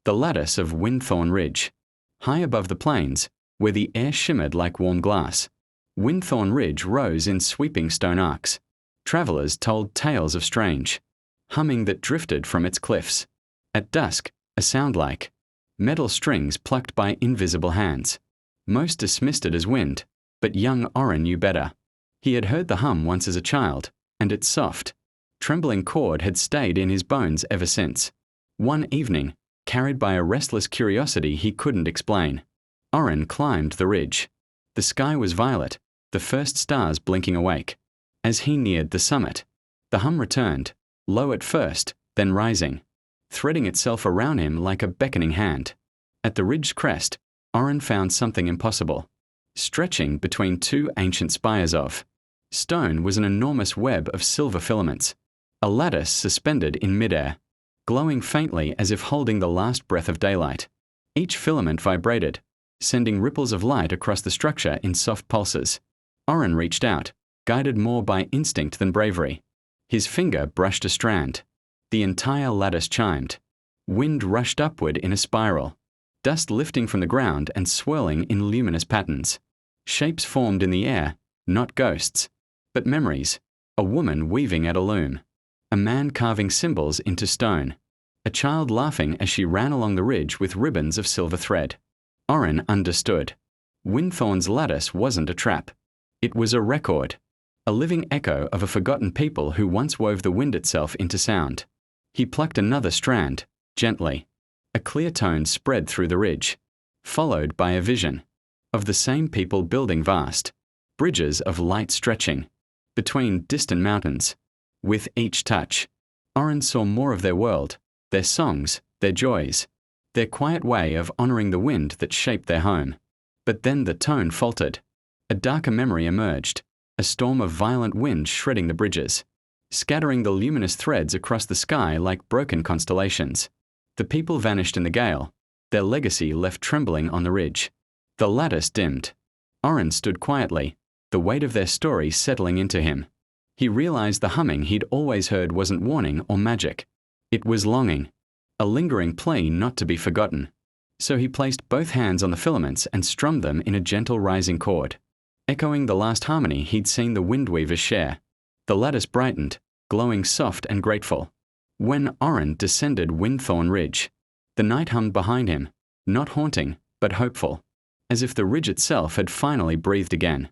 the lattice of Windthorn Ridge. High above the plains, where the air shimmered like warm glass, Windthorn Ridge rose in sweeping stone arcs. Travelers told tales of strange humming that drifted from its cliffs. At dusk, a sound like metal strings plucked by invisible hands. Most dismissed it as wind, but young Oren knew better. He had heard the hum once as a child, and its soft, trembling chord had stayed in his bones ever since. One evening, carried by a restless curiosity he couldn't explain, Oren climbed the ridge. The sky was violet, the first stars blinking awake. As he neared the summit, the hum returned, low at first, then rising, threading itself around him like a beckoning hand. At the ridge crest, Oren found something impossible. Stretching between two ancient spires of stone was an enormous web of silver filaments, a lattice suspended in midair, glowing faintly as if holding the last breath of daylight. Each filament vibrated, sending ripples of light across the structure in soft pulses. Oren reached out, guided more by instinct than bravery. His finger brushed a strand. The entire lattice chimed. Wind rushed upward in a spiral, dust lifting from the ground and swirling in luminous patterns. Shapes formed in the air, not ghosts, but memories. A woman weaving at a loom. A man carving symbols into stone. A child laughing as she ran along the ridge with ribbons of silver thread. Oren understood. Windthorn's lattice wasn't a trap. It was a record, a living echo of a forgotten people who once wove the wind itself into sound. He plucked another strand, gently. A clear tone spread through the ridge, followed by a vision of the same people building vast bridges of light stretching between distant mountains. With each touch, Oren saw more of their world, their songs, their joys, their quiet way of honoring the wind that shaped their home. But then the tone faltered. A darker memory emerged, a storm of violent wind shredding the bridges, scattering the luminous threads across the sky like broken constellations. The people vanished in the gale, their legacy left trembling on the ridge. The lattice dimmed. Oren stood quietly, the weight of their story settling into him. He realized the humming he'd always heard wasn't warning or magic. It was longing, a lingering plea not to be forgotten. So he placed both hands on the filaments and strummed them in a gentle rising chord, echoing the last harmony he'd seen the windweavers share. The lattice brightened, glowing soft and grateful. When Oren descended Windthorn Ridge, the night hummed behind him, not haunting, but hopeful, as if the ridge itself had finally breathed again.